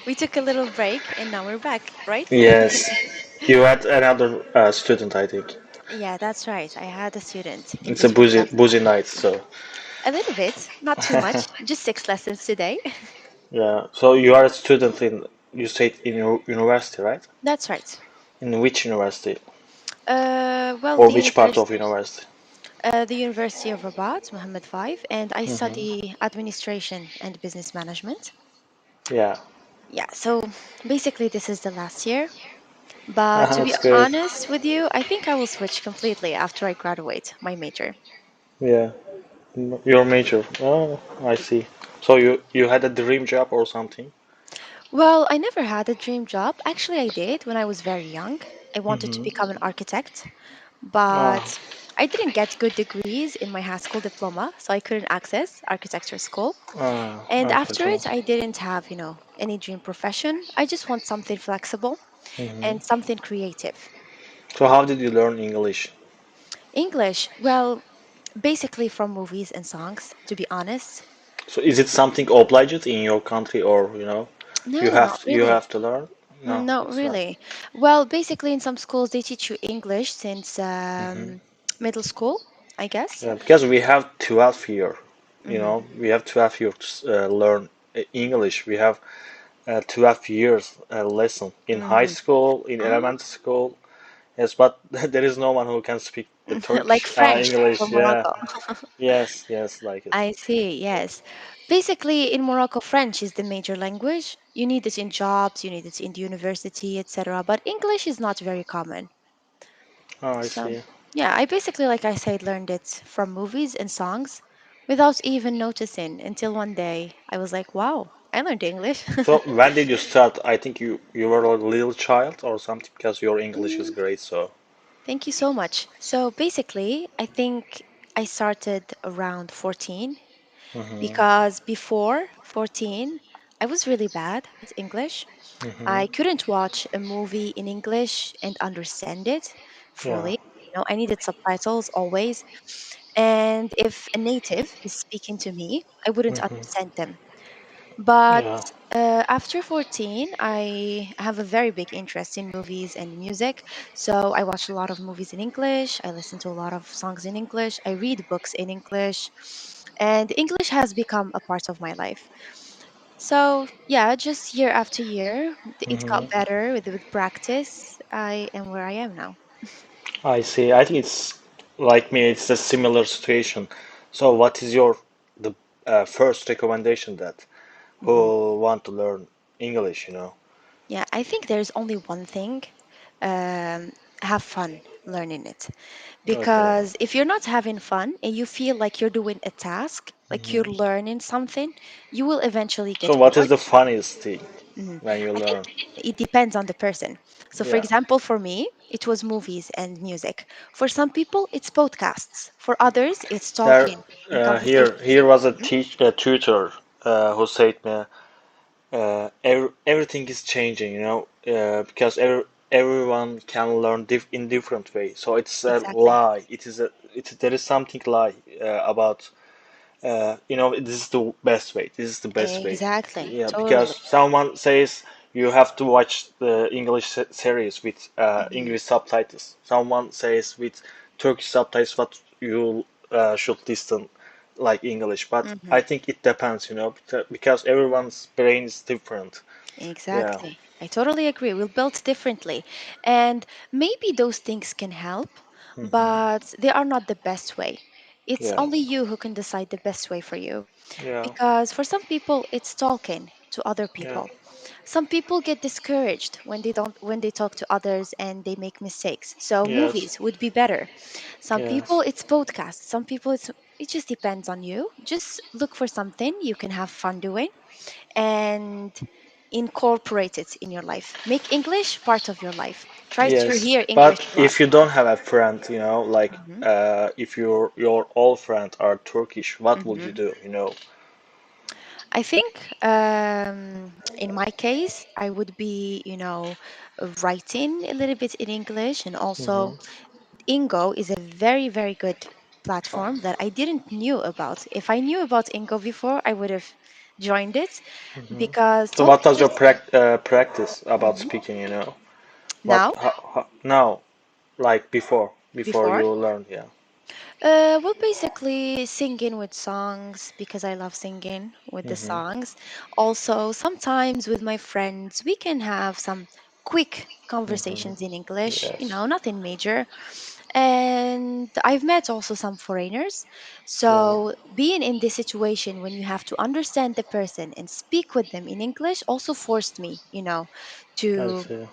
We took a little break and now we're back, right? Yes. You had another student, I think. Yeah, that's right. I had a student in It's a between busy classes. night, so. A little bit, not too much, just 6 lessons today. Yeah. So you are a student in, you said in your university, right? That's right. In which university? Well, Or which part of university? The University of Rabat, Mohammed V, and I study administration and business management. Yeah. Yeah, so basically this is the last year. But to be That's great. honest with you, I think I will switch completely after I graduate my major. Yeah. Your major. Oh, I see. So you had a dream job or something? Well, I never had a dream job. Actually, I did when I was very young. I wanted to Mm-hmm. become an architect, but Ah, I didn't get good degrees in my high school diploma, so I couldn't access architecture school. And after it, unfortunately. I didn't have, any dream profession. I just want something flexible and something creative. So how did you learn English? English, well, basically from movies and songs, to be honest. So is it something obliged in your country, or you No, have not you really. have to learn? No, Not it's not. really. Well, basically, in some schools, they teach you English since Hmm. middle school, I guess. Yeah, because we have 12 here. Hmm. We have 12 years to learn English. We have 12 years lesson in high Hmm. school, in Oh, elementary school. Yes, but there is no one who can speak the like Turkish French for English. Yeah, Morocco. yes, yes, like it. I see, yes. Basically, in Morocco, French is the major language. You need it in jobs, you need it in the university, etc. But English is not very common. Oh, I So, see. yeah, I basically, like I said, learned it from movies and songs without even noticing until one day I was like, wow, I learned English. So when did you start? I think you were a little child or something because your English is Mm, great. So. thank you so much. So basically, I think I started around 14 Hmm. because before 14, I was really bad at English. Hmm. I couldn't watch a movie in English and understand it Yeah. fully. I needed subtitles always. And if a native is speaking to me, I wouldn't Hmm. understand them. But Yeah. after 14, I have a very big interest in movies and music. So I watch a lot of movies in English. I listen to a lot of songs in English. I read books in English. And English has become a part of my life. So, yeah, just year after year, it got Hmm. better with practice. I am where I am now. I see. I think it's like me. It's a similar situation. So, what is your the first recommendation that Mhm. who want to learn English? Yeah, I think there's only one thing. Um, have fun learning it. Okay. Because if you're not having fun and you feel like you're doing a task, like you're Hmm. learning something, you will eventually So, get what is bored. the funniest thing Mhm. when you I think learn? it depends on the person. So, for Yeah. example, for me, it was movies and music. For some people, it's podcasts. For others, it's There, talking and here, conversations. here was Mhm. a tutor who said me, everything is changing, because everyone can learn in different way. So it's a Exactly. lie. There is something lie about, this is the best way. This is the best way. Exactly. Yeah, because Totally. someone says you have to watch the English series with Hmm. English subtitles. Someone says with Turkish subtitles what you should listen like English. But Hmm. I think it depends, because everyone's brain is different. Yeah. Exactly. I totally agree. We're built differently. And maybe those things can help, Hmm. but they are not the best way. It's Yeah. only you who can decide the best way for you. Yeah. Because for some people, it's talking to other Yeah. people. Some people get discouraged when they talk to others and they make mistakes. So Yes. movies would be better. Some people Yes. it's podcasts. Some people it just depends on you. Just look for something you can have fun doing and incorporate it in your life. Make English part of your life. Try to Yes. hear English But a lot. if you don't have a friend, like Hmm. if your all friends are Turkish, what would you Hmm. do? I think in my case, I would be, writing a little bit in English, and also Hmm. Ingo is a very, very good platform that I didn't knew about. If I knew about Ingo before, I would have joined it Hmm. because So what talking does your with practice about Mhm. speaking, you know? What Now how now, like before before you learn, yeah. well, basically singing with songs because I love singing with the Hmm. songs. Also, sometimes with my friends, we can have some quick Hmm. conversations in English, Yes. nothing major. And I've met also some foreigners. Yeah. So, being in this situation when you have to understand the person and speak with them in English also forced me, I to see.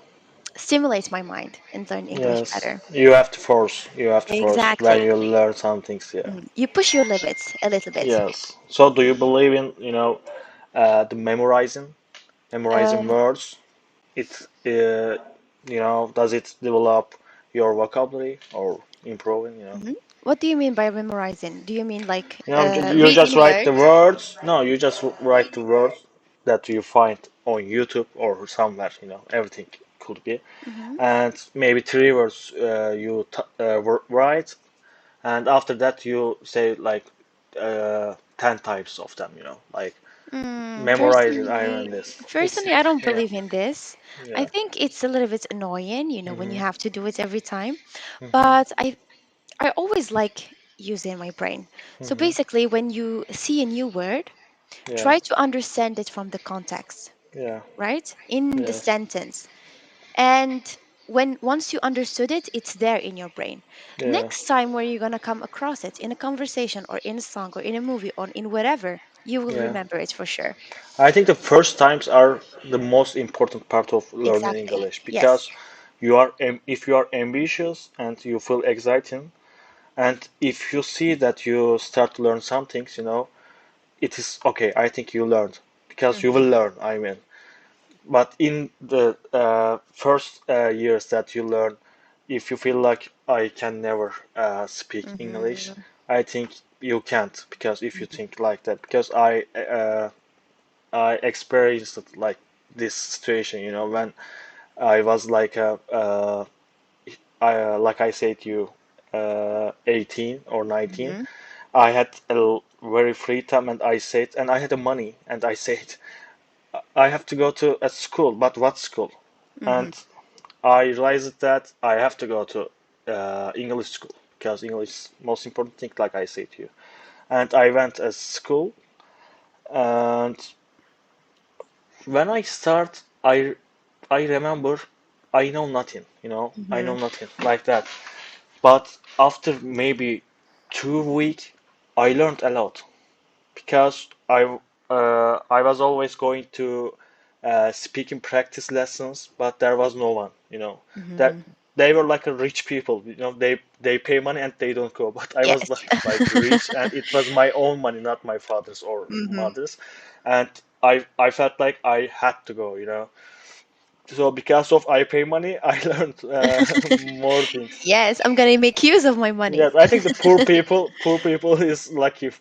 stimulate my mind and learn English Yes. better. You have to force. You have to force when Exactly. you learn some things. Yeah. You push your limits a little bit. Yes. So do you believe in, the memorizing Uh, words? It, does it develop your vocabulary or improving? mhm. What do you mean by memorizing? Do you mean like You just reading write the words? words. No, you just write the words that you find on YouTube or somewhere. Everything could be. Hmm. And maybe three words you write, and after that you say like 10 types of them. Like memorize it. I Personally, learned this. It's personally, I don't yeah, believe in this. I yeah. think it's a little bit annoying, when you Hmm. have to do it every time. Hmm. But I always like using my brain. So Hmm. basically, when you see a new word, Yeah, try to understand it from the context, yeah, right? In the yes, sentence. And when once you understood it, it's there in your brain. yeah, Next time where you're gonna come across it in a conversation or in a song or in a movie or in whatever, you will yeah. remember it for sure. I think the first times are the most important part of learning Exactly. English Yes. because if you are ambitious and you feel exciting, and if you see that you start to learn some things, it is okay. I think you learned because you will Hmm. learn. I mean, but in the first years that you learn, if you feel like I can never speak English, Hmm. I think you can't because if you think like that, because I experienced it like this situation, when I was like like I said to you, 18 or 19. Hmm. I had a very free time, and I said, and I had the money, and I said, I have to go to a school, but what school? Hmm. And I realized that I have to go to English school because English is most important thing, like I said to you. And I went to school, and when I start, I remember I know nothing, I Hmm. know nothing like that. But after maybe 2 weeks, I learned a lot because I was always going to speaking practice lessons, but there was no one, that Hmm. they were like a rich people, they pay money and they don't go. But I was Yes. like rich, and it was my own money, not my father's or Hmm. mother's, and I felt like I had to go, So because of I pay money, I learned more things. Yes, I'm gonna make use of my money. Yes, I think the poor people is lucky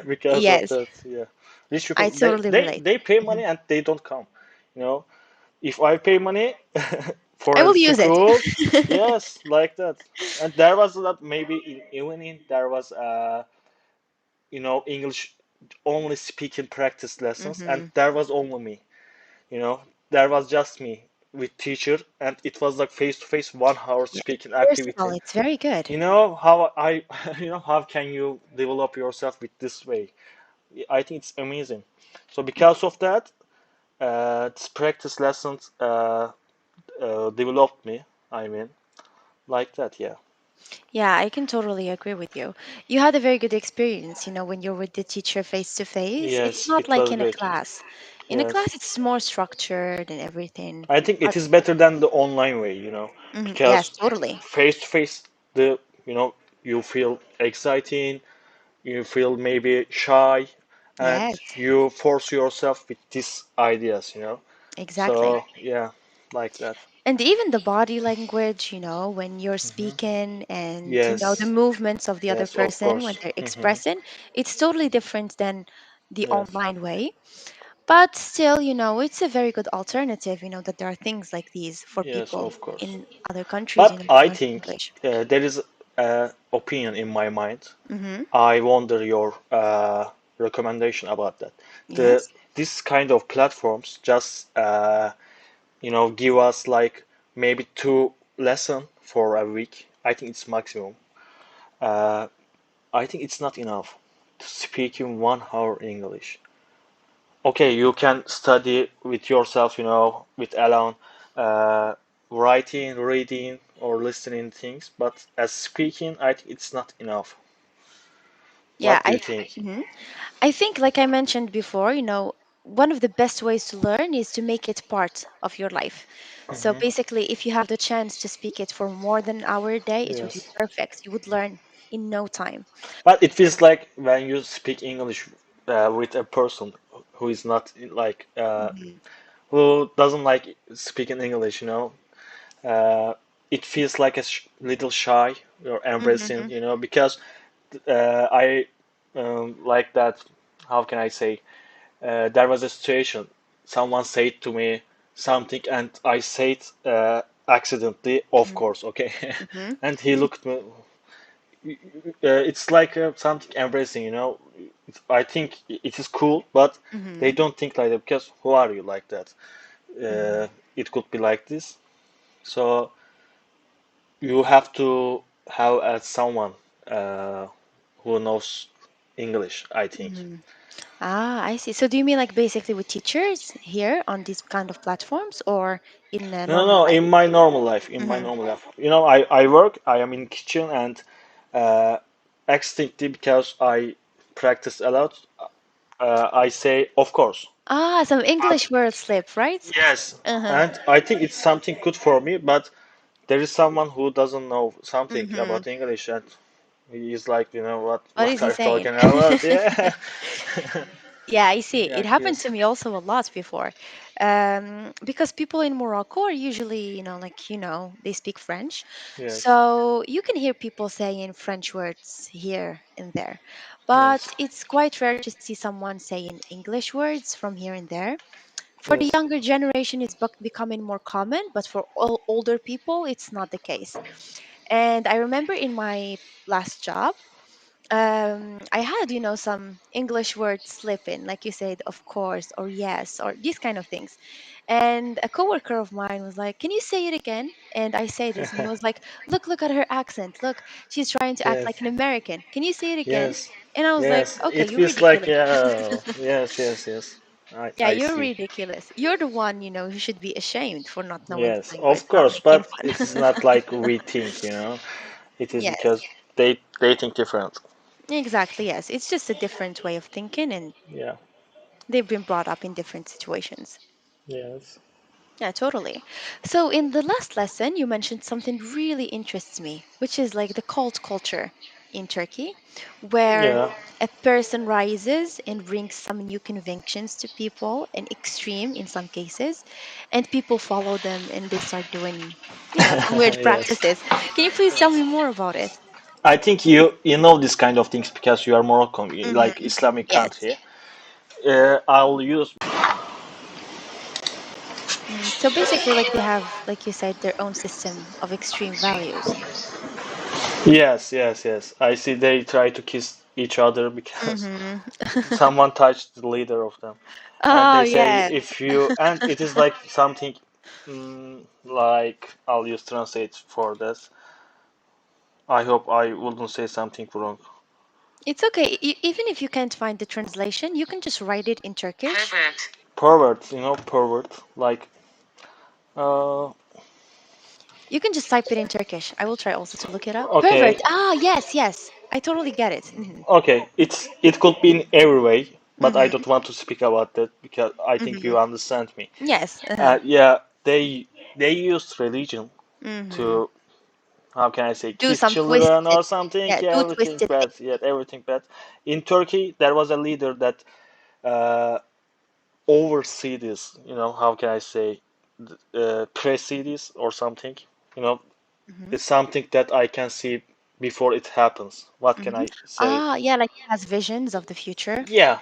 because of Yes, that. Yeah, rich I people they totally they relate. they pay Mhm. money and they don't come. You know, if I pay money for I a will use it. school, yes, like that. And there was that maybe in evening there was English only speaking practice lessons, and Hmm. there was only me. You know, there was just me with teacher, and it was like face to face 1 hour Yeah, speaking personal. activity. It's very good. How how can you develop yourself with this way? I think it's amazing. So because of that, this practice lessons developed me. I mean, like that, yeah. Yeah, I can totally agree with you. You had a very good experience, when you're with the teacher face to face. It's Yes, not it like was in a great. class. In a Yes, class, it's more structured and everything. I think it But is better than the online way, yes, because totally. face to face, you feel exciting, you feel maybe shy, and Yes, you force yourself with these ideas, exactly. So yeah, like that. And even the body language, when you're Hmm. speaking and, the Yes, movements of the other yes, of person when course. they're Hmm. expressing, it's totally different than the Yes, online way. But still, it's a very good alternative, that there are things like these for yes, people of course. in other countries, But to I learn think English. there is an opinion in my mind. Mm-hmm. I wonder your recommendation about that. The Yes. this kind of platforms just give us like maybe two lesson for a week. I think it's maximum. Uh, I think it's not enough to speak in 1 hour English. Okay, you can study with yourself, with alone, uh, writing, reading, or listening things. But as speaking, I think it's not enough. Yeah, What do you think? mhm. I think, like I mentioned before, one of the best ways to learn is to make it part of your life. So Hmm. basically, if you have the chance to speak it for more than an hour a day, it would be Yes. perfect. You would learn in no time. But it feels like when you speak English with a person who is not like Hmm. who doesn't like speaking English, it feels like a little shy or embarrassing, Hmm. because I like that. How can I say? There was a situation. Someone said to me something, and I said accidentally, "Of course, okay," Hmm. and he looked me. It's like something embarrassing, I think it is cool, but they Hmm. don't think like that because who are you like that? Hmm. It could be like this. So you have to have someone uh, who knows English, I think. Hmm. Ah, I see. So do you mean like basically with teachers here on these kind of platforms or in No, no, normal no, life? in my normal life, in my Hmm. normal life. I work, I am in kitchen and uh, accidentally because I practice a lot, I say, of course. Ah, some But English word slip, right? yes, Uh-huh. and I think it's something good for me, but there is someone who doesn't know something Hmm. about English and he's like, what What is what he are you saying? talking about? Yeah. Yeah, I see. Yeah, It happened yes. to me also a lot before. Because people in Morocco are usually, they speak French. Yes. So you can hear people saying French words here and there. But Yes. it's quite rare to see someone saying English words from here and there. For the Yes. younger generation, it's becoming more common, but for all older people, it's not the case. And I remember in my last job, I had, some English words slip in, like you said, of course, or yes, or these kind of things. And a coworker of mine was like, "Can you say it again?" And I say this, and he was like, "Look at her accent. Look, she's trying to act Yes. like an American. Can you say it again?" Yes. And I was like, Yes. "Okay, It you're feels like ridiculous. yes, yes, yes. I Yeah, I you're see. ridiculous. You're the one, who should be ashamed for not knowing the Yes, language, of not course, making but fun." it is not like we think. It is Yes, because they think different. exactly. Yes, it's just a different way of thinking, and Yeah. they've been brought up in different situations. Yes. Yeah, totally. So in the last lesson, you mentioned something really interests me, which is like the cult culture in Turkey, where Yeah. a person rises and brings some new convictions to people, and extreme in some cases, and people follow them and they start doing, some weird Yes. practices. Can you please tell me Yes. more about it? I think you know this kind of things because you are Moroccan, like Hmm. Islamic Yes. country. I'll use. So basically, like they have, like you said, their own system of extreme values. Yes, yes, yes. I see they try to kiss each other because Hmm. someone touched the leader of them, and Oh, they say yes. if you and it is like something like I'll use translate for this. I hope I wouldn't say something wrong. It's okay. Even if you can't find the translation, you can just write it in Turkish. Pervert, pervert. Like, uh, You can just type it in Turkish. I will try also to look it up. Pervert. okay, Ah, yes, yes. I totally get it. Hmm. okay. It could be in every way, but I Hmm. don't want to speak about that because I think Hmm. you understand me. Yes. Uh-huh. Yeah, they used religion Hmm. to how can I say Do kiss some children twisted, or something. yeah, Yeah, do everything twisted bad. things. Yeah, everything bad. In Turkey, there was a leader that uh, oversee this. How can I say precede this or something. You know, Hmm. it's something that I can see before it happens. What can Hmm. I say? Ah, yeah, like he has visions of the future. Yeah,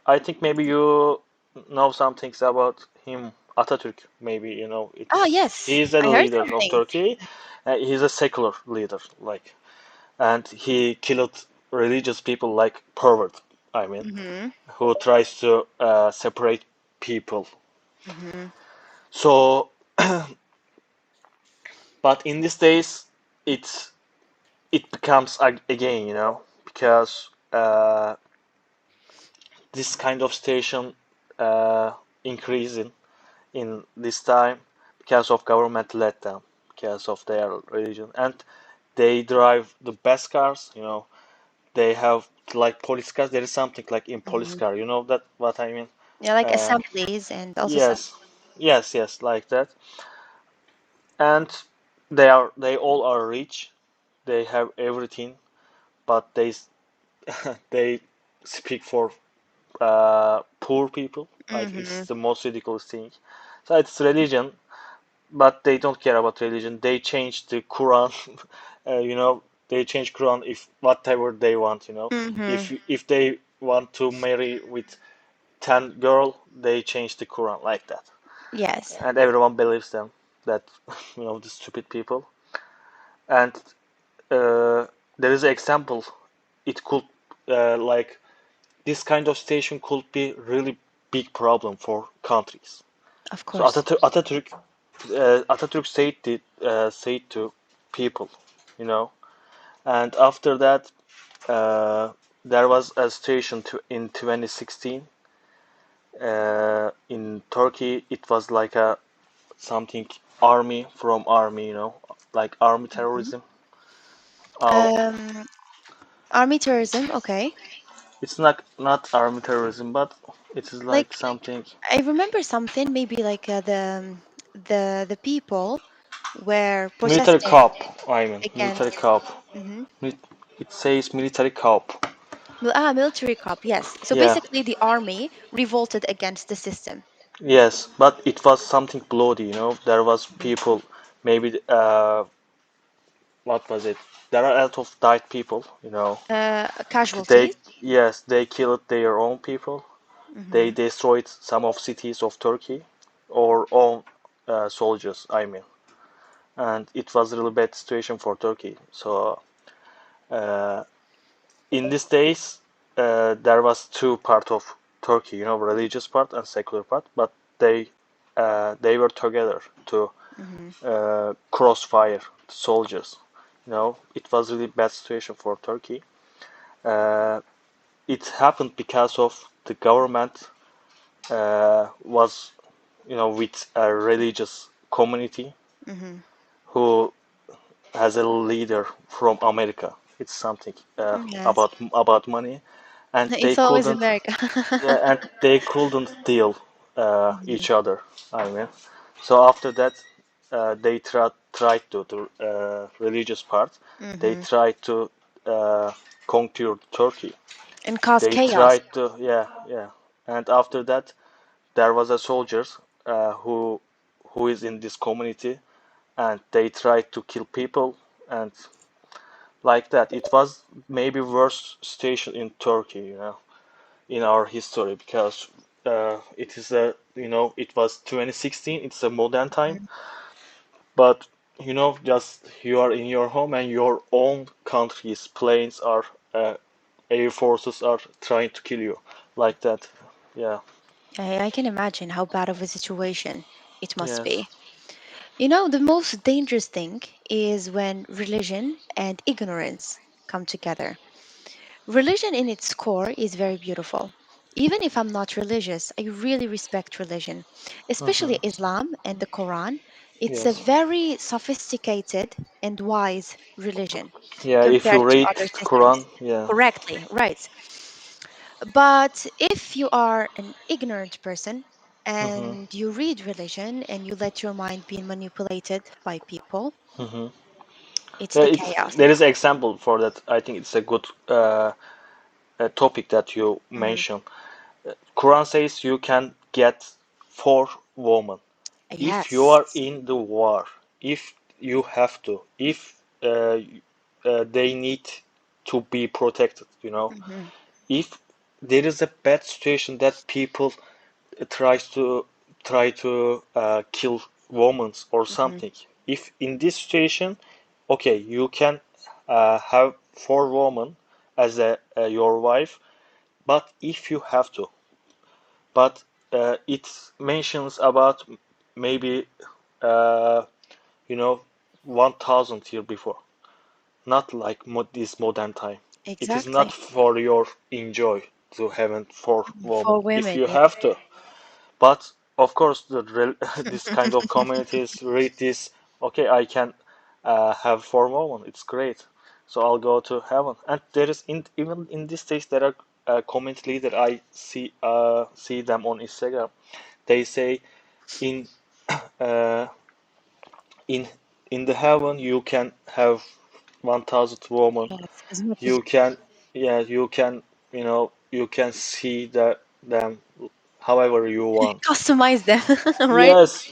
I think maybe you know some things about him, Atatürk. Maybe Ah, it's yes. he's a I heard leader some of things. Turkey. He's a secular leader, like, and he killed religious people like pervert. I mean, Mhm. who tries to separate people. Mhm. So, but in these days, it's it becomes again, because this kind of station increasing in this time because of government let them, because of their religion, and they drive the best cars. They have like police cars. There is something like in police Mhm. car. You know that what I mean? Yeah, like Uh, assemblies and also some. yes, yes, like that. And they all are rich. They have everything, but they speak for poor people. Like it's Mhm. the most ridiculous thing. So it's religion, but they don't care about religion. They change the Quran. They change Quran if whatever they want. Mhm. If they want to marry with 10 girl, they change the Quran like that, Yes, and everyone believes them. That the stupid people. And uh, there is an example. It could like this kind of station could be really big problem for countries. of So course. Atatürk said to people, you know, and after that there was a station in 2016 in Turkey. It was like a something army from army, like army Mhm. terrorism. Uh, Um, Army tourism. Okay. it's not army terrorism, but it is like Like something I remember something. Maybe like the people were military protesting cop. I mean, military against. cop. Mhm. It says military cop. Military coup. Yes. So Yeah. basically, the army revolted against the system. Yes, but it was something bloody, There was Mhm. people, maybe, what was it? There are a lot of died people, They, Casualties. yes, they killed their own people. They Hmm. destroyed some of cities of Turkey, or own soldiers, I mean. And it was a really bad situation for Turkey. So, uh, in these days, there was two part of Turkey, religious part and secular part, but they were together to Hmm. crossfire soldiers. It was really bad situation for Turkey. Uh, it happened because of the government was, with a religious community Hmm. who has a leader from America. It's something Yes. about money, and they It's always couldn't, America. yeah, and they couldn't deal Hmm. each other. I mean, so after that, they tried to the religious part. They Hmm. tried to conquer Turkey. And cause They chaos. tried to, yeah, yeah. And after that, there was a soldiers who is in this community, and they tried to kill people, and like that. It was maybe worst station in Turkey, in our history, because it is it was 2016. It's a modern time, Mhm. but just you are in your home and your own country's planes are air forces are trying to kill you like that. Yeah. I can imagine how bad of a situation it must Yes. be. You know, the most dangerous thing is when religion and ignorance come together. Religion in its core is very beautiful. Even if I'm not religious, I really respect religion, especially Hmm. Islam and the Quran. It's a Yes. very sophisticated and wise religion Yeah. If you compared to read other the Quran, systems. yeah. Correctly, right. But if you are an ignorant person Hmm. and you read religion and you let your mind be manipulated by people, Hmm. it's Yeah. the It's chaos. there is an example for that. I think it's a good topic that you Mhm. mentioned. Quran says you can get 4 women if you are Yes. in the war, if you have to, if they need to be protected, Hmm. if there is a bad situation that people tries to try to kill women or Hmm. something. If in this situation, okay, you can have 4 women as your wife, but if you have to, but it mentions about maybe uh, you know 1,000 year before, not like this modern time. It is Exactly. not for your enjoy to heaven for woman For if women, you yeah. have to. But of course, this kind of communities read this. Okay, I can have for women. It's great. So I'll go to heaven. And there is even in this stage there are community leader. I see them on Instagram. They say in uh, in in the heaven you can have 1,000 women. Yes, as much as You can, yeah, you can, you can see them however you want. customize them, right? Yes,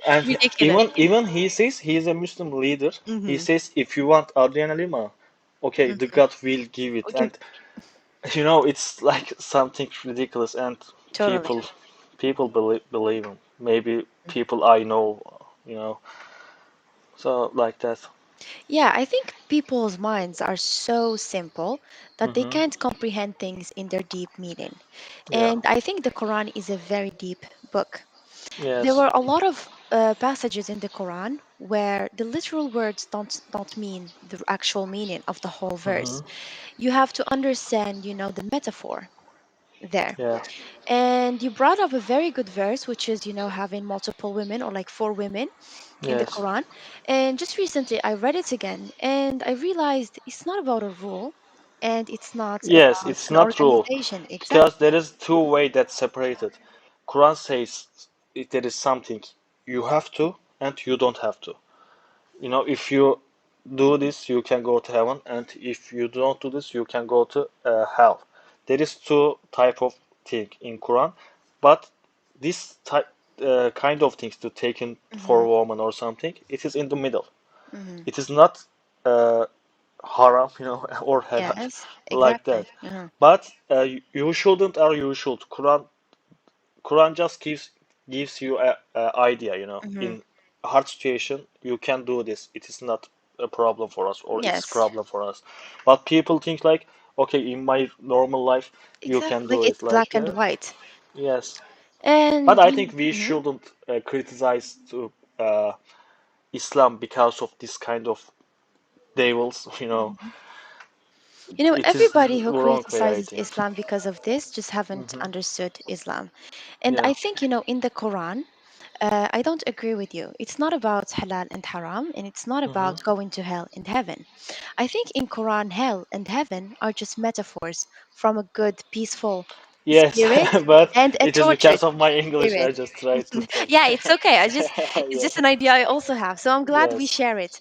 and Ridiculous. even he says he is a Muslim leader. He Mm-hmm. says if you want Adriana Lima, okay, the Mm-hmm. God will give it. Okay, And it's like something ridiculous, and totally. people people believe him. Maybe people I know, you know, so like that. Yeah, I think people's minds are so simple that they Hmm. can't comprehend things in their deep meaning. Yeah. And I think the Quran is a very deep book. There Yes. were a lot of passages in the Quran where the literal words don't mean the actual meaning of the whole Hmm. verse. You have to understand, the metaphor there. Yeah. And you brought up a very good verse, which is, having multiple women or like four women in the Yes. Quran. And just recently, I read it again and I realized it's not about a rule and it's not Yes, about it's an not rule organization. because Exactly. there is two way that's separated. Quran says if there is something you have to and you don't have to. If you do this, you can go to heaven, and if you don't do this, you can go to hell. There is two type of thing in Quran, but this type kind of things to taken for Hmm. a woman or something, it is in the middle. Hmm. It is not uh, haram, or halal, Yes, like exactly. that. Uh-huh. But you shouldn't or you should. Quran just gives you a idea, Hmm. in a hard situation you can do this. It is not a problem for us, or it's Yes, problem for us. But people think like, okay, in my normal life you exactly. can Like do it's it, like, black and yeah, white. yes. But And I you, think we mhm, shouldn't criticize to Islam because of this kind of devils. mhm. It is Everybody who the wrong way, I criticizes think. Islam because of this just haven't Hmm. understood Islam. And Yeah. I think, in the Quran, I don't agree with you. It's not about halal and haram, and it's not Hmm. about going to hell and heaven. I think in Quran, hell and heaven are just metaphors from a good, peaceful Yes, spirit but and a it is tortured because of my English. I spirit. just try to talk. Yeah, it's okay. It's Yeah. just an idea I also have. So I'm glad we Yes. share it.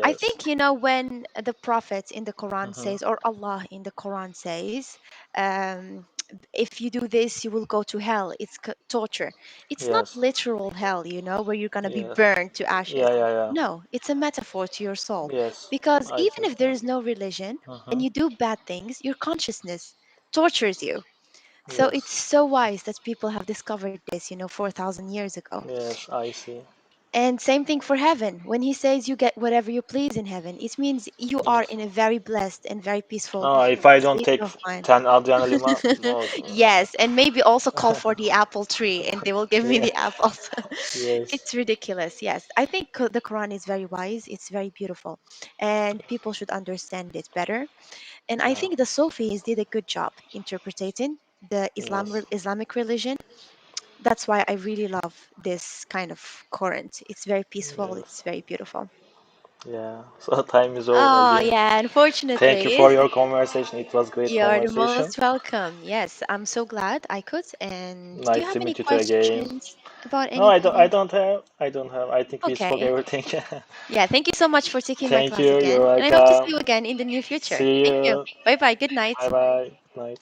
I Yes. think, when the Prophet in the Quran Hmm. says, or Allah in the Quran says, um, if you do this, you will go to hell. It's torture. It's not Yes. literal hell, where you're going to be Yes. burned to ashes. Yeah, yeah, yeah. No, it's a metaphor to your soul. Yes. Because I even think if there so. is no religion Hmm. and you do bad things, your consciousness tortures you. So it's Yes. so wise that people have discovered this, 4,000 years ago. Yes, I see. And same thing for heaven. When he says you get whatever you please in heaven, it means you are Yes. in a very blessed and very peaceful If I don't state take of mind. 10 Adriana Lima, no. Yes, and maybe also call for the apple tree and they will give me Yeah. the apples. Yes. It's ridiculous. Yes, I think the Quran is very wise, it's very beautiful, and people should understand it better. And I Yeah. think the Sufis did a good job interpreting the Yes. Islamic religion. That's why I really love this kind of current. It's very peaceful, it's Yes. very beautiful. Yeah. So time is over Oh, again. yeah, Thank you unfortunately. for your conversation. It was great You're the conversation. most welcome. Yes, I'm so glad I could. And do you Nice have to any meet you too again. questions about No, I don't. I anything? don't have. I don't have. I think we spoke Okay. everything. Yeah, thank you so much for taking my Thank class you. You're again. And I hope to see welcome. you again in the near future. See Thank you. you. Bye bye. Good night. Bye bye. Good night.